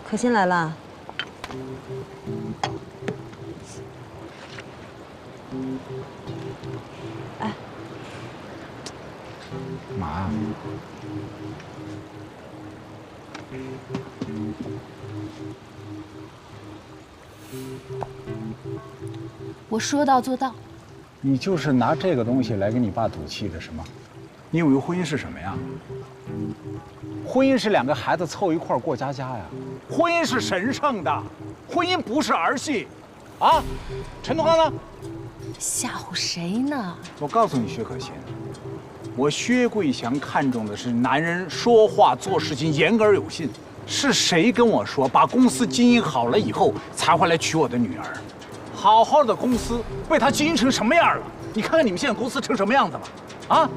可心来了。哎，干嘛呀？我说到做到。你就是拿这个东西来给你爸赌气的是吗？你以为婚姻是什么呀？婚姻是两个孩子凑一块儿过家家呀，婚姻是神圣的，婚姻不是儿戏，啊？陈东刚呢？吓唬谁呢？我告诉你，薛可欣，我薛桂祥看重的是男人说话做事情言而有信。是谁跟我说把公司经营好了以后才会来娶我的女儿？好好的公司被他经营成什么样了？你看看你们现在公司成什么样子吧？啊？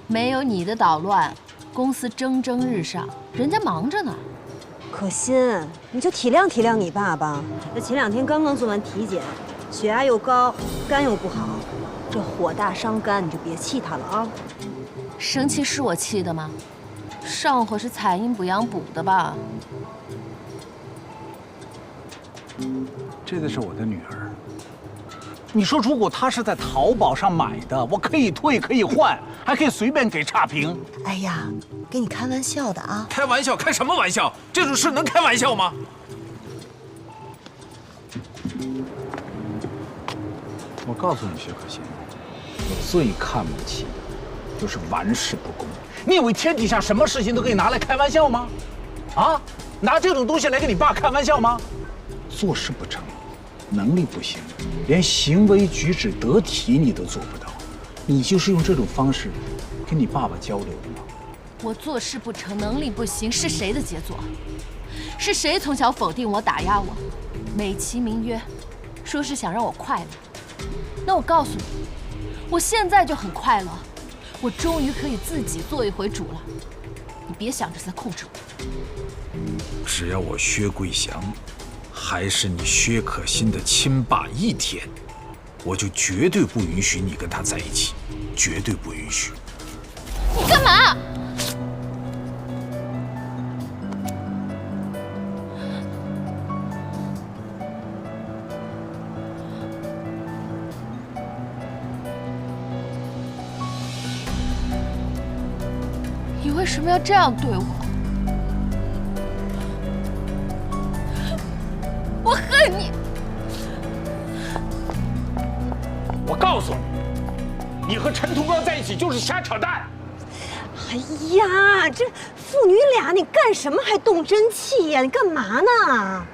没有你的捣乱，公司蒸蒸日上，人家忙着呢。可心，你就体谅体谅你爸爸。这前2天刚刚做完体检，血压又高，肝又不好，这火大伤肝，你就别气他了啊。生气是我气的吗？上回是采阴补阳补的吧？这个是我的女儿。你说，如果她是在淘宝上买的，我可以退，可以换，还可以随便给差评。哎呀，跟你开玩笑的啊！开玩笑？开什么玩笑？这种事能开玩笑吗？我告诉你，薛可欣，我最看不起的就是玩世不恭。你以为天底下什么事情都可以拿来开玩笑吗？啊，拿这种东西来跟你爸开玩笑吗？做事不成，能力不行，连行为举止得体你都做不到，你就是用这种方式跟你爸爸交流的吗？我做事不成，能力不行，是谁的杰作？是谁从小否定我、打压我，美其名曰说是想让我快乐？那我告诉你，我现在就很快乐，我终于可以自己做一回主了。你别想着在控制我。只要我薛桂祥还是你薛可欣的亲爸一天，我就绝对不允许你跟他在一起，绝对不允许。你干嘛？你为什么要这样对我？我恨你！我告诉你，你和陈同刚在一起就是瞎扯淡。哎呀，这父女俩，你干什么还动真气呀？你干嘛呢？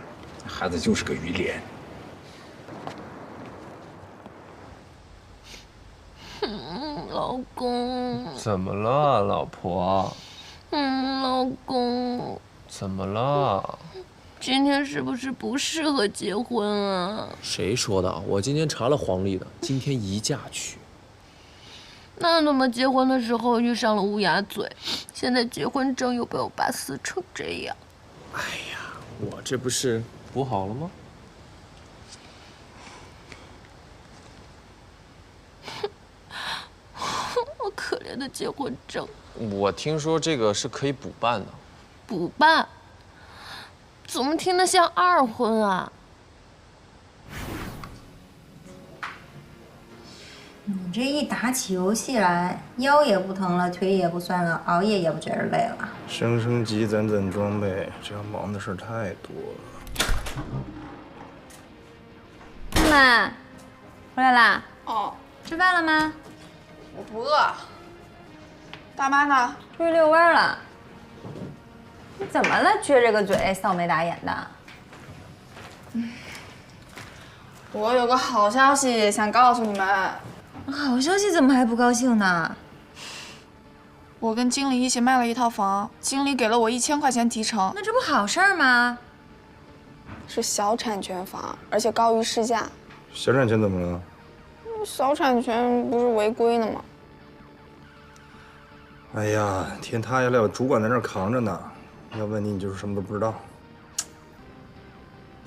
孩子就是个鱼脸。老公。怎么了，老婆？老公。怎么了？今天是不是不适合结婚啊？谁说的？我今天查了黄历的，今天宜嫁娶。那怎么结婚的时候遇上了乌鸦嘴，现在结婚证又被我爸撕成这样？哎呀，我这不是补好了吗？我可怜的结婚证。我听说这个是可以补办的。补办？怎么听得像二婚啊？你这一打起游戏来，腰也不疼了，腿也不酸了，熬夜也不觉着累了。升升级，攒攒装备，这样忙的事太多了。妈，回来啦？哦，吃饭了吗？我不饿。大妈呢？出去遛弯了。你怎么了？撅着个嘴，臊眉打眼的。我有个好消息想告诉你们。好消息怎么还不高兴呢？我跟经理一起卖了一套房，经理给了我1000块钱提成。那这不好事儿吗？是小产权房，而且高于市价。小产权怎么了？小产权不是违规的吗？哎呀，天塌下来，有主管在那儿扛着呢。要问你，你就是什么都不知道。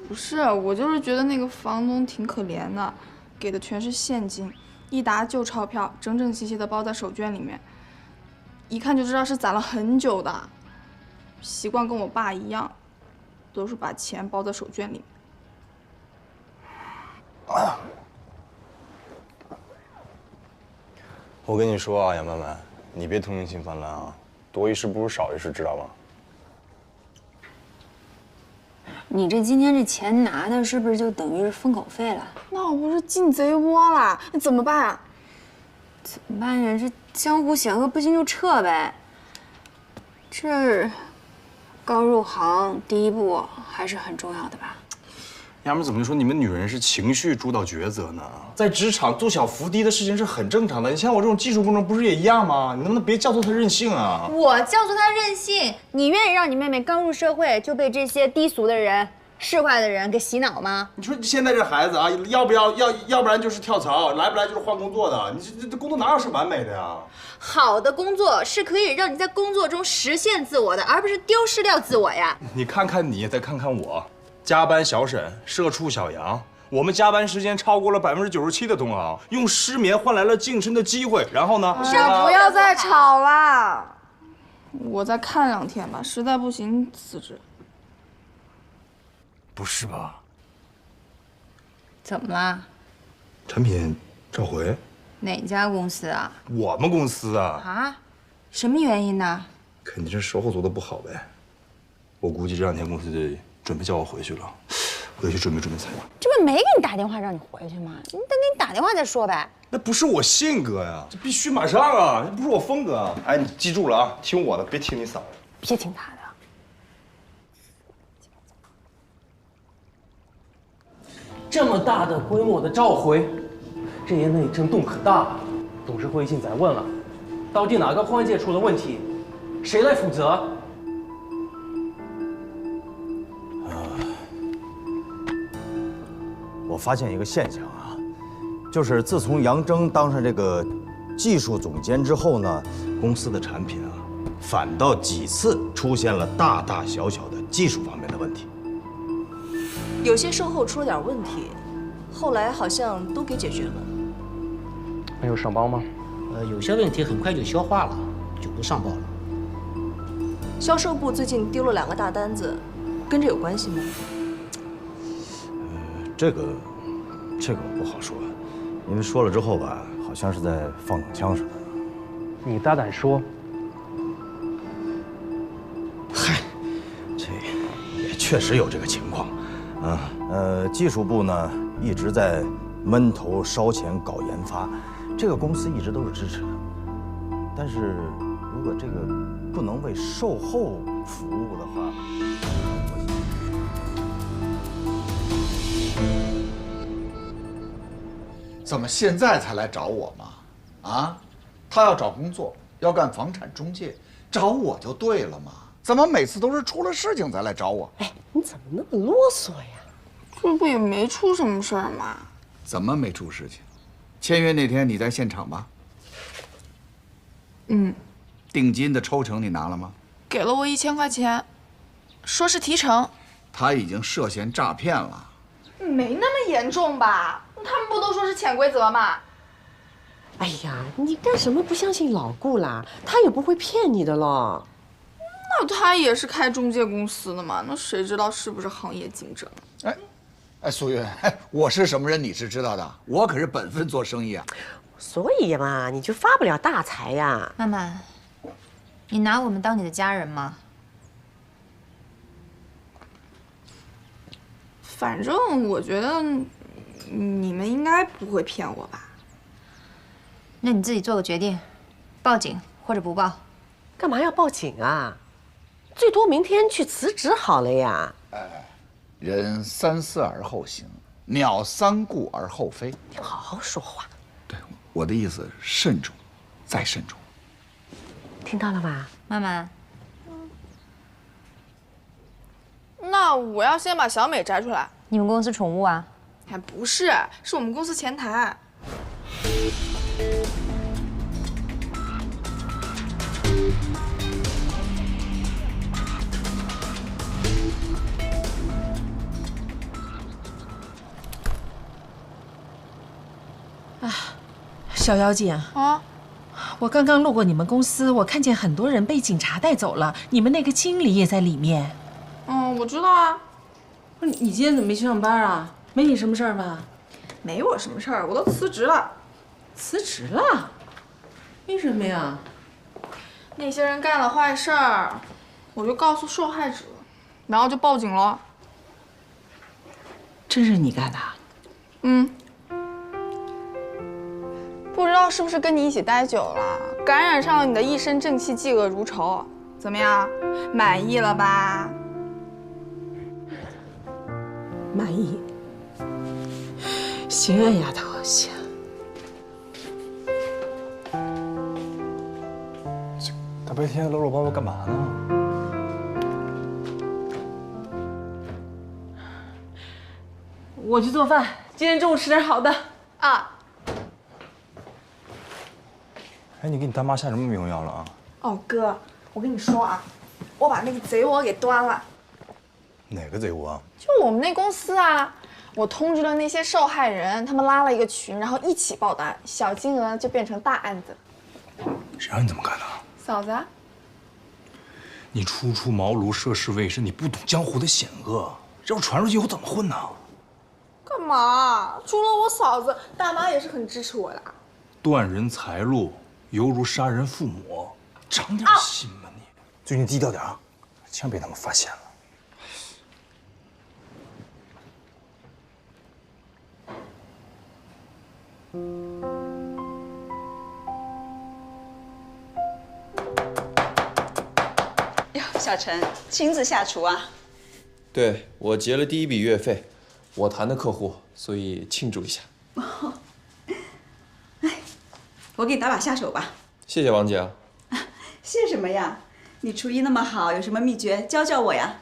不是，我就是觉得那个房东挺可怜的，给的全是现金，一沓旧钞票，整整齐齐的包在手绢里面，一看就知道是攒了很久的，习惯跟我爸一样。都是把钱包在手绢里面。我跟你说啊，杨曼曼，你别同情心泛滥啊，多一事不如少一事，知道吗？你今天这钱拿的是不是就等于是封口费了？那我不是进贼窝了，那怎么办啊？怎么办呀？这江湖险恶，不行就撤呗。这刚入行第一步还是很重要的吧？杨们怎么就说你们女人是情绪主导抉择呢？在职场度小伏低的事情是很正常的。你像我这种技术工种，不是也一样吗？你能不能别教唆她任性啊？我教唆她任性，你愿意让你妹妹刚入社会就被这些低俗的人、市侩的人给洗脑吗？你说现在这孩子啊，要不然就是跳槽，来不来就是换工作的。你这工作哪有是完美的呀？好的工作是可以让你在工作中实现自我的，而不是丢失掉自我呀。你看看你，再看看我。加班小沈，社畜小杨，我们加班时间超过了97%的同行，用失眠换来了晋升的机会。然后呢？不要再吵了，我再看2天吧，实在不行辞职。不是吧？怎么啦？产品召回？哪家公司啊？我们公司啊。啊？什么原因呢？肯定是售后做的不好呗。我估计这2天公司就准备叫我回去了，我得去准备材料。这不没给你打电话让你回去吗？你等给你打电话再说呗。那不是我性格呀，这必须马上啊，这不是我风格啊。哎，你记住了啊，听我的，别听你嫂子。别听他的。这么大的规模的召回，这业内震动可大了。董事会已经在问了，到底哪个环节出了问题，谁来负责？我发现一个现象啊，就是自从杨铮当上这个技术总监之后呢，公司的产品啊，反倒几次出现了大大小小的技术方面的问题。有些售后出了点问题，后来好像都给解决了。没有上报吗？有些问题很快就消化了，就不上报了。销售部最近丢了2个大单子，跟这有关系吗？这个我不好说，因为说了之后吧，好像是在放冷枪似的。你大胆说。嗨，这也确实有这个情况，啊，技术部呢一直在闷头烧钱搞研发，这个公司一直都是支持的。但是如果这个不能为售后服务的话，怎么现在才来找我嘛？啊，他要找工作，要干房产中介，找我就对了嘛。怎么每次都是出了事情才来找我？哎，你怎么那么啰嗦呀？这不也没出什么事儿吗？怎么没出事情？签约那天你在现场吧？嗯。定金的抽成你拿了吗？给了我1000块钱，说是提成。他已经涉嫌诈骗了。没那么严重吧？他们不都说是潜规则吗？哎呀，你干什么不相信老顾啦？他也不会骗你的了。那他也是开中介公司的嘛，那谁知道是不是行业竞争？哎，苏云，我是什么人你是知道的，我可是本分做生意啊。所以嘛，你就发不了大财呀。曼曼，你拿我们当你的家人吗？反正我觉得你们应该不会骗我吧？那你自己做个决定，报警或者不报。干嘛要报警啊？最多明天去辞职好了呀。人3思而后行，鸟3顾而后飞。你好好说话。对，我的意思，慎重，再慎重。听到了吗？曼曼。那我要先把小美摘出来。你们公司宠物啊？还不是，是我们公司前台。小妖精啊，我刚刚路过你们公司，我看见很多人被警察带走了，你们那个经理也在里面。嗯，我知道啊。不是你今天怎么没去上班啊？没你什么事儿吧？没我什么事儿，我都辞职了。辞职了？为什么呀？那些人干了坏事儿，我就告诉受害者，然后就报警了。真是你干的？嗯。不知道是不是跟你一起待久了，感染上了你的一身正气，嫉恶如仇。怎么样，满意了吧？满意。行啊，丫头，行。大白天搂搂抱抱干嘛呢？我去做饭，今天中午吃点好的啊。哎，你给你大妈下什么迷魂药了啊？哦，哥，我跟你说啊，我把那个贼窝给端了。哪个贼窝啊？就我们那公司啊，我通知了那些受害人，他们拉了一个群，然后一起报单，小金额就变成大案子。谁让你这么干的？嫂子，你初出茅庐，涉世未深，你不懂江湖的险恶，这要传出去以后怎么混呢？干嘛？除了我嫂子，大妈也是很支持我的。断人财路，犹如杀人父母，长点心吧你。最近低调点啊，千万别他们发现了。哟，小陈亲自下厨啊？对，我结了第一笔月费，我谈的客户，所以庆祝一下。哎，我给你打把下手吧。谢谢王姐啊。谢什么呀？你厨艺那么好，有什么秘诀教教我呀？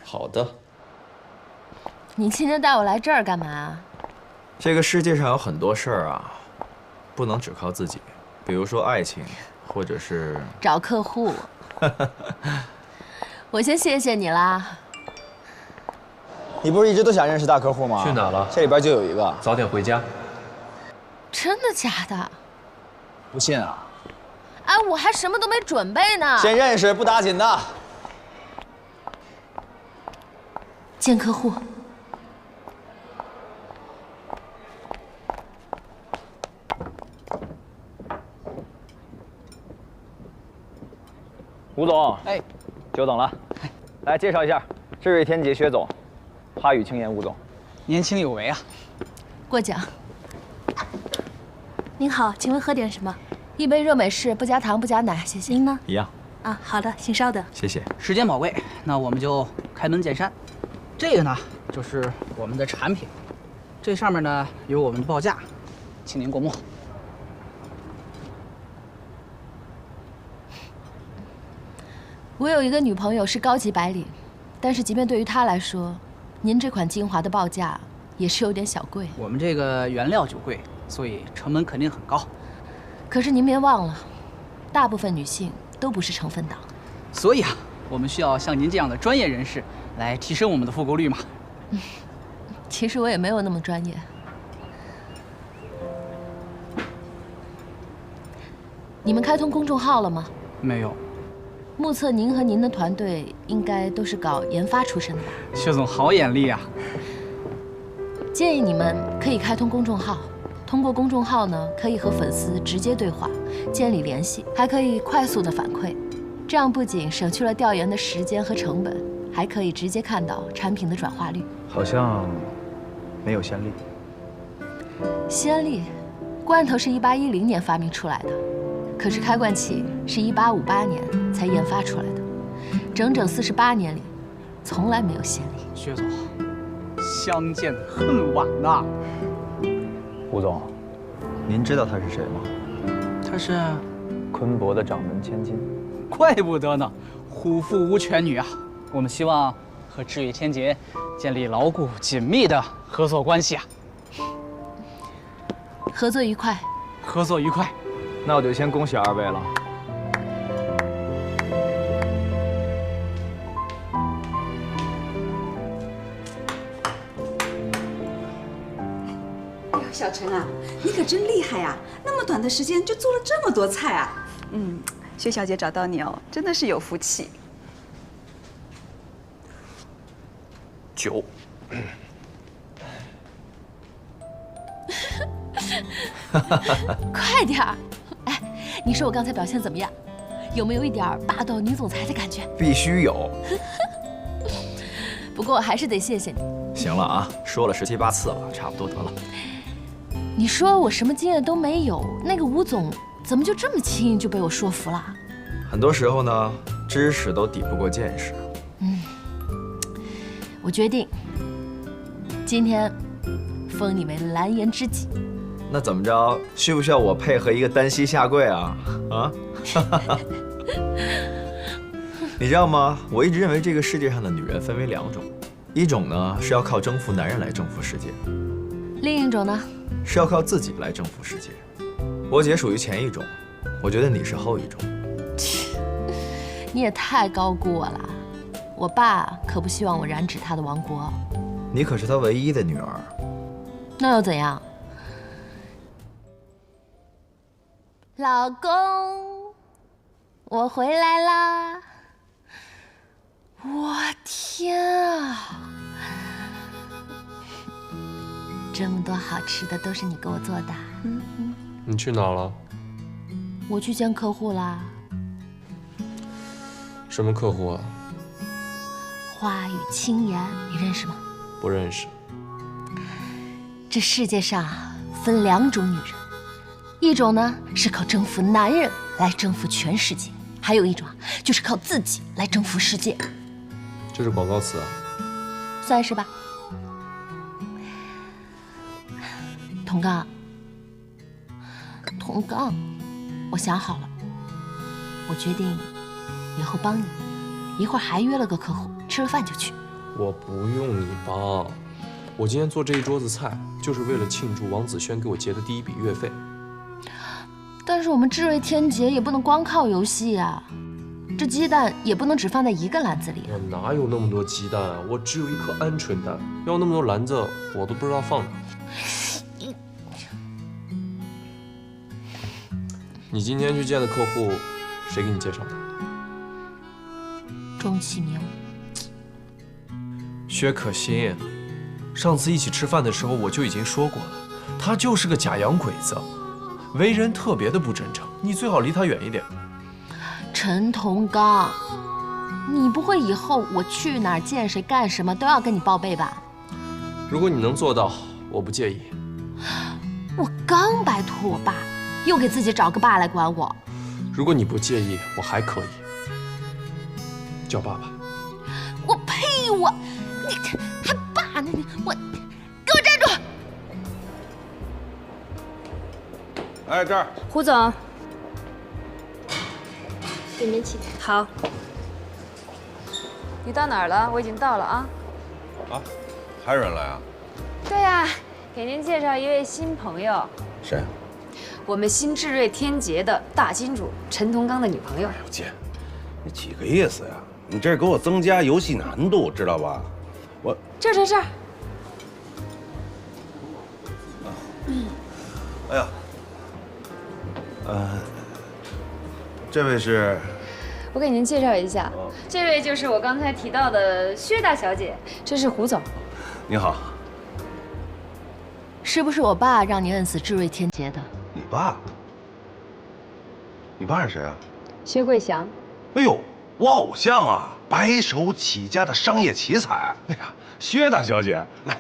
好的。你今天带我来这儿干嘛？这个世界上有很多事儿啊，不能只靠自己，比如说爱情，或者是找客户。我先谢谢你啦。你不是一直都想认识大客户吗？去哪了？这里边就有一个。早点回家。真的假的？不信啊？哎，我还什么都没准备呢。先认识，不打紧的。见客户。吴总，哎，久等了。来介绍一下，这位天杰薛总，花语青年吴总，年轻有为啊。过奖。您好，请问喝点什么？一杯热美式，不加糖不加奶，谢谢。您呢？一样。啊，好的，请稍等。谢谢。时间宝贵，那我们就开门见山。这个呢，就是我们的产品，这上面呢有我们的报价，请您过目。我有一个女朋友是高级白领，但是即便对于她来说，您这款精华的报价也是有点小贵。我们这个原料就贵，所以成本肯定很高。可是您别忘了，大部分女性都不是成分党。所以啊，我们需要像您这样的专业人士来提升我们的复购率嘛。其实我也没有那么专业。你们开通公众号了吗？没有。目测您和您的团队应该都是搞研发出身的吧？薛总好眼力啊！建议你们可以开通公众号，通过公众号呢，可以和粉丝直接对话，建立联系，还可以快速的反馈。这样不仅省去了调研的时间和成本，还可以直接看到产品的转化率。好像没有先例。先例，罐头是1810年发明出来的。可是开罐器是1858年才研发出来的，整整48年里，从来没有先例。薛总，相见恨晚呐。吴总，您知道他是谁吗？他是昆博的掌门千金。怪不得呢，虎父无犬女啊。我们希望和知遇天杰建立牢固紧密的合作关系啊。合作愉快。合作愉快。那我就先恭喜二位了。哎呦，小陈啊，你可真厉害呀！那么短的时间就做了这么多菜啊！薛小姐找到你哦，真的是有福气。9。快点儿！哎，你说我刚才表现怎么样？有没有一点霸道女总裁的感觉？必须有。不过我还是得谢谢你。行了啊，说了17、8次了，差不多得了。你说我什么经验都没有，那个吴总怎么就这么轻易就被我说服了？很多时候呢，知识都抵不过见识。我决定今天封你为蓝颜知己。那怎么着？需不需要我配合一个单膝下跪啊？啊？你知道吗？我一直认为这个世界上的女人分为2种，一种呢是要靠征服男人来征服世界，另一种呢是要靠自己来征服世界。我姐属于前一种，我觉得你是后一种。你也太高估我了，我爸可不希望我染指他的王国。你可是他唯一的女儿。那又怎样？老公，我回来啦！我天啊！这么多好吃的都是你给我做的。你去哪了？我去见客户啦。什么客户啊？花语轻言，你认识吗？不认识。这世界上分2种女人，一种呢是靠征服男人来征服全世界，还有一种就是靠自己来征服世界。这是广告词啊？算是吧。童刚，童刚，我想好了，我决定以后帮你，一会儿还约了个客户，吃了饭就去。我不用你帮，我今天做这一桌子菜，就是为了庆祝王子轩给我结的第一笔月费。但是我们智瑞天劫也不能光靠游戏呀，这鸡蛋也不能只放在一个篮子里。我哪有那么多鸡蛋啊？我只有一颗鹌鹑蛋，要那么多篮子，我都不知道放哪。你今天去见的客户，谁给你介绍的？钟启明。薛可欣，上次一起吃饭的时候我就已经说过了，他就是个假洋鬼子，为人特别的不真诚，你最好离他远一点。陈同刚，你不会以后我去哪儿见谁干什么都要跟你报备吧？如果你能做到，我不介意。我刚摆脱我爸，又给自己找个爸来管我。如果你不介意，我还可以叫爸爸。我呸！你还爸呢？我给我站住！哎，这儿，胡总，给你们请。好。你到哪儿了？我已经到了啊。啊，还有人来啊？对呀，给您介绍一位新朋友。谁？我们新智瑞天劫的大金主陈同刚的女朋友。哎呦姐，你几个意思呀？你这是给我增加游戏难度，知道吧？我这。哎呀，这位是？我给您介绍一下，这位就是我刚才提到的薛大小姐，这是胡总。你好。是不是我爸让你摁死智瑞天劫的？你爸？你爸是谁啊？薛贵祥。哎呦，我偶像啊，白手起家的商业奇才。哎呀，薛大小姐，来，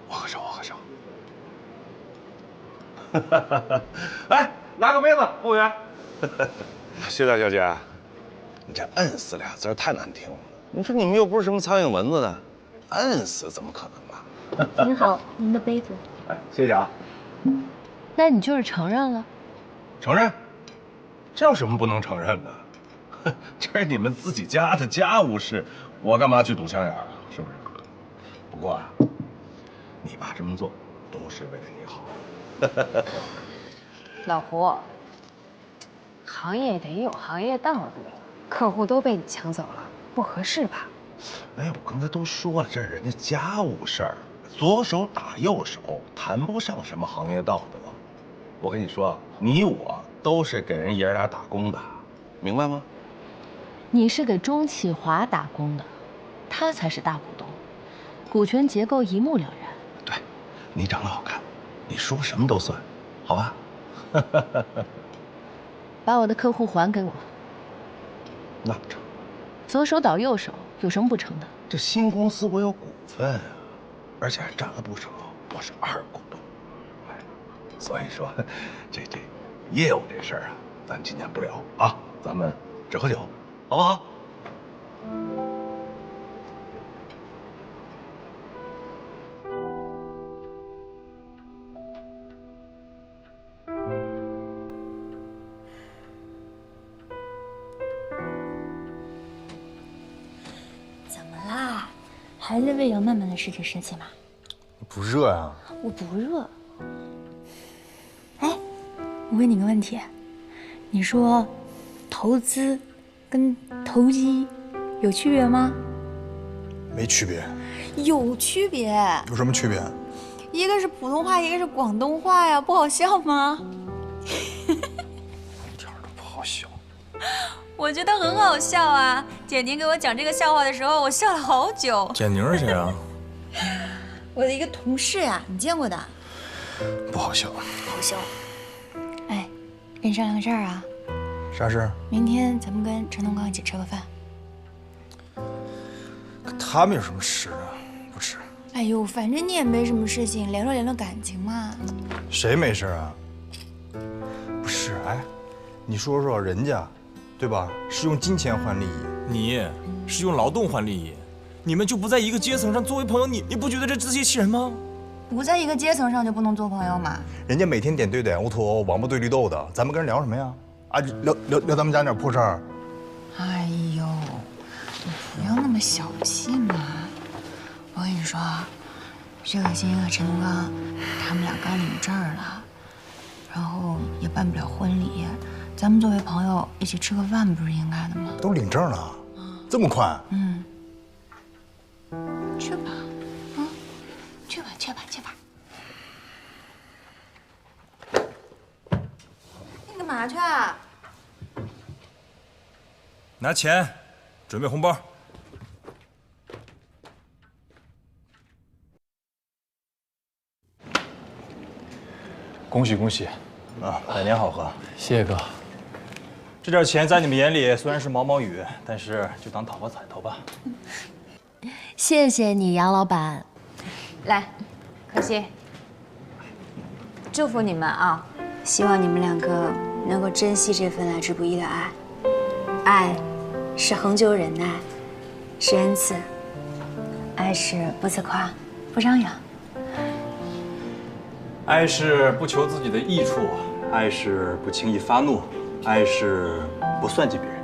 握个手，握个手。来，拿个杯子，服务员。薛大小姐，你这“摁死”俩字太难听了。你说你们又不是什么苍蝇蚊子的，摁死怎么可能啊？您好，您的杯子。哎，谢谢啊。那你就是承认了？承认？这有什么不能承认的？这是你们自己家的家务事，我干嘛去堵枪眼啊？是不是？不过啊，你爸这么做都是为了你好。老胡，行业得有行业道德，客户都被你抢走了，不合适吧？哎，我刚才都说了，这是人家家务事儿，左手打右手，谈不上什么行业道德。我跟你说，你我都是给人爷俩打工的，明白吗？你是给钟启华打工的，他才是大股东。股权结构一目了然。对，你长得好看，你说什么都算，好吧？把我的客户还给我。那不成。左手倒右手，有什么不成的？这新公司我有股份啊，而且还占了不少，我是2股东。哎，所以说，这业务这事儿啊，咱今天不聊啊，咱们只喝酒，好不好？还在为杨曼曼的事情生气吗？不热呀。我不热。哎，我问你个问题，你说投资跟投机有区别吗？没区别。有区别。有什么区别？一个是普通话，一个是广东话呀，不好笑吗？一点都不好笑。我觉得很好笑啊！简宁给我讲这个笑话的时候，我笑了好久。简宁是谁啊？我的一个同事呀，你见过的。不好笑。好笑。哎，跟你商量个事儿啊。啥事？明天咱们跟陈东刚一起吃个饭。可他们有什么事啊？不吃。哎呦，反正你也没什么事情，联络感情嘛。谁没事啊？不是，哎，你说说人家。对吧？是用金钱换利益，你是用劳动换利益，你们就不在一个阶层上，作为朋友，你不觉得这自欺欺人吗？不在一个阶层上就不能做朋友吗？人家每天点对点 OTO， 王八对绿豆的，咱们跟人聊什么呀？啊，聊咱们家那点破事儿。哎呦，你不要那么小气嘛！我跟你说，薛可欣和陈东刚他们俩刚领证了，然后也办不了婚礼。咱们作为朋友一起吃个饭不是应该的吗？都领证了，这么快？嗯，去吧，啊，去吧。你干嘛去啊？拿钱，准备红包。恭喜恭喜，啊，百年好合。谢谢哥。这点钱在你们眼里虽然是毛毛雨，但是就当讨个彩头吧。谢谢你，杨老板。来，可心，祝福你们啊！希望你们两个能够珍惜这份来之不易的爱。爱是恒久忍耐，是恩赐；爱是不自夸，不张扬。爱是不求自己的益处，爱是不轻易发怒。爱是不算计别人，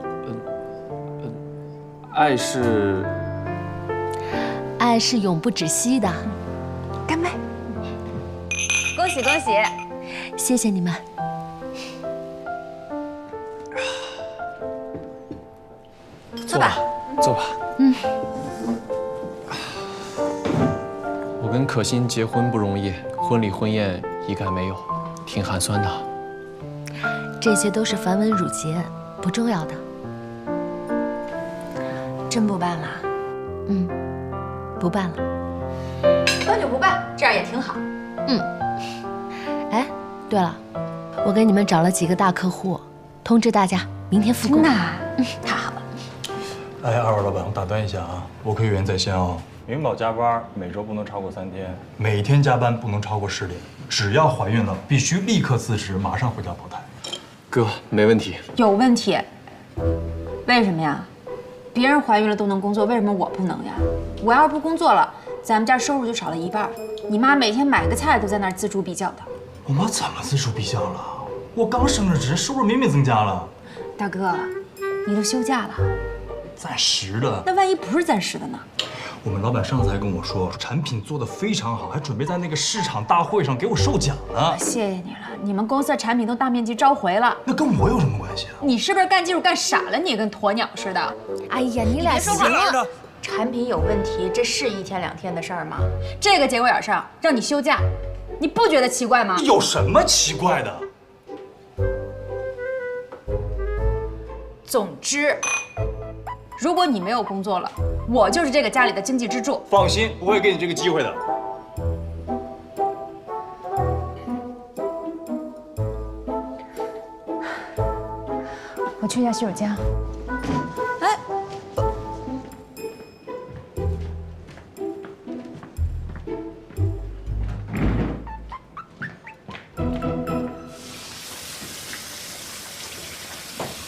爱是永不止息的。干杯！恭喜恭喜！谢谢你们。坐吧，坐吧。嗯。我跟可心结婚不容易，婚礼婚宴一概没有，挺寒酸的。这些都是繁文缛节，不重要的。真不办了？嗯，不办了。办就不办，这样也挺好。嗯。哎，对了，我给你们找了几个大客户，通知大家明天复工。真的？太好了。哎，二位老板，我打断一下啊，我可以原在先哦。领导加班，每周不能超过3天，每天加班不能超过10点，只要怀孕了，必须立刻辞职，马上回家胞胎。哥，没问题。有问题？为什么呀？别人怀孕了都能工作，为什么我不能呀？我要是不工作了，咱们家收入就少了1半。你妈每天买个菜都在那儿锱铢必较的。我妈怎么锱铢必较了？我刚升了职，收入明明增加了。大哥，你都休假了？暂时的。那万一不是暂时的呢？我们老板上次还跟我说，产品做得非常好，还准备在那个市场大会上给我授奖呢。谢谢你了，你们公司的产品都大面积召回了。那跟我有什么关系啊？你是不是干技术干傻了？你跟鸵鸟似的。哎呀，你俩行了。产品有问题，这是1天2天的事儿吗？这个节骨眼上让你休假，你不觉得奇怪吗？有什么奇怪的？总之，如果你没有工作了，我就是这个家里的经济支柱。放心，不会给你这个机会的。我去一下洗手间。哎，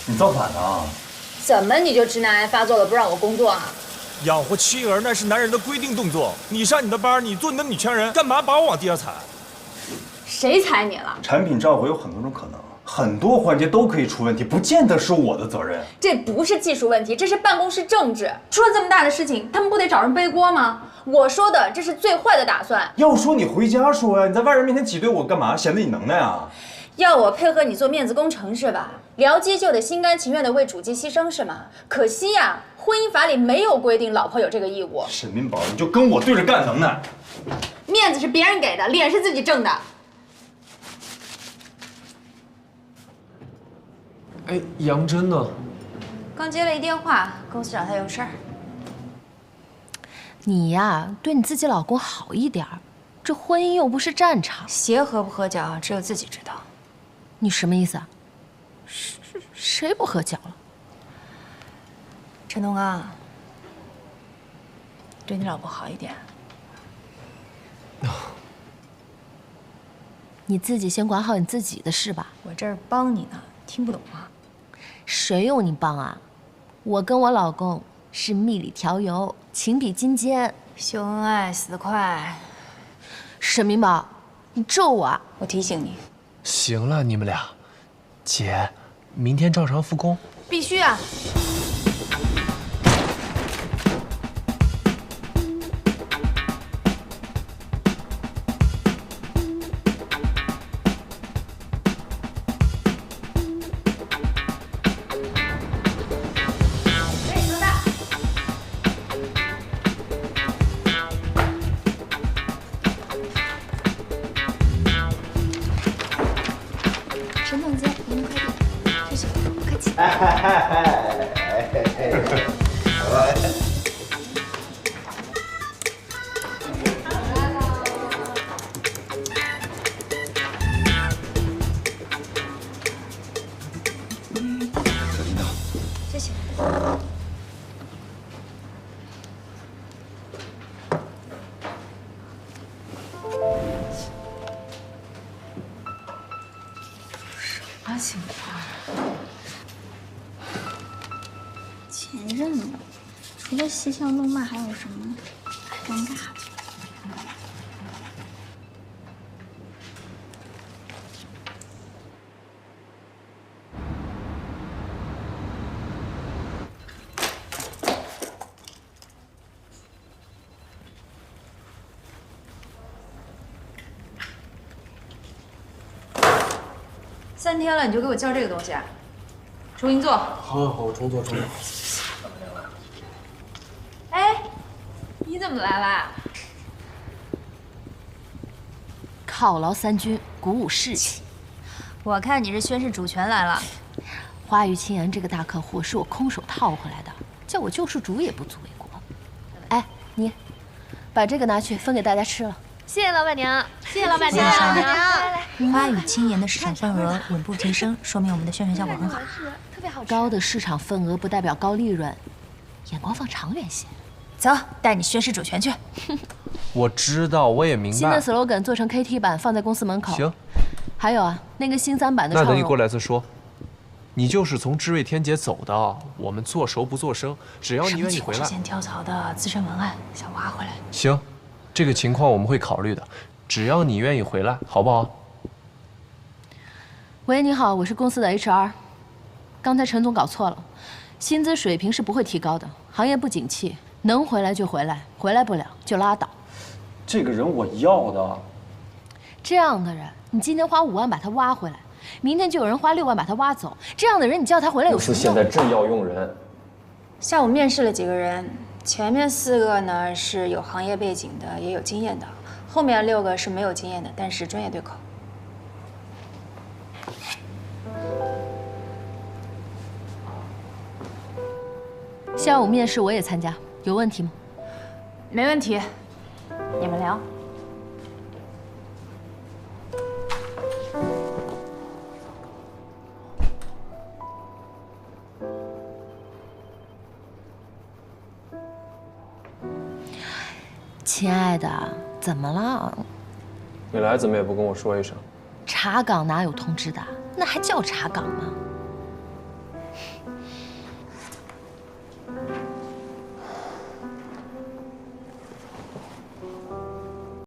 你造反呢？怎么你就直男癌发作了，不让我工作啊？养活妻儿那是男人的规定动作。你上你的班，你做你的女强人，干嘛把我往地上踩？谁踩你了？产品召回有很多种可能，很多环节都可以出问题，不见得是我的责任。这不是技术问题，这是办公室政治。出了这么大的事情，他们不得找人背锅吗？我说的这是最坏的打算。要说你回家说呀，你在外人面前挤兑我干嘛？显得你能耐啊？要我配合你做面子工程是吧？僚机就得心甘情愿地为主机牺牲是吗？可惜呀，婚姻法里没有规定老婆有这个义务。沈明宝，你就跟我对着干，能耐？面子是别人给的，脸是自己挣的。哎，杨真呢？刚接了一电话，公司找他有事儿。你呀，对你自己老公好一点儿，这婚姻又不是战场，鞋合不合脚，只有自己知道。你什么意思啊？谁不合脚了？陈东刚，对你老婆好一点。你自己先管好你自己的事吧。我这儿帮你呢，听不懂吗？谁用你帮啊？我跟我老公是蜜里调油，情比金坚，秀恩爱死得快。沈明宝，你咒我啊？我提醒你。行了，你们俩，姐，明天照常复工。必须啊！陈总监，您的快递，谢谢，不客气。小叮当，谢谢。啥情况？前任了，除了嬉笑怒骂，还有什么尴尬的？3天了，你就给我交这个东西啊？重新做。好，我重做。哎，你怎么来啦？犒劳三军，鼓舞士气。我看你是宣示主权来了。花语青言这个大客户是我空手套回来的，叫我救世主也不足为过。哎，你把这个拿去分给大家吃了。谢谢老板娘，谢谢老板娘，谢谢老板娘。来花语青言的市场份额稳步提升，说明我们的宣传效果很好。特别好吃。高的市场份额不代表高利润，眼光放长远些。走，带你宣示主权去。我知道，我也明白。新的 slogan 做成 KT 版，放在公司门口。行。还有啊，那个新3版的超那等你过来再说。你就是从知味天姐走的，我们做熟不做生，只要你愿意回来。之前跳槽的资深文案想挖回来。行，这个情况我们会考虑的，只要你愿意回来，好不好？喂，你好，我是公司的 HR。刚才陈总搞错了，薪资水平是不会提高的，行业不景气，能回来就回来，回来不了就拉倒。这个人我要的。这样的人，你今天花5万把他挖回来，明天就有人花6万把他挖走。这样的人，你叫他回来有什么用？现在正要用人。下午面试了几个人，前面4个呢是有行业背景的，也有经验的，后面6个是没有经验的，但是专业对口。下午面试我也参加，有问题吗？没问题，你们聊。亲爱的，怎么了？你来怎么也不跟我说一声？查岗哪有通知的？那还叫查岗吗？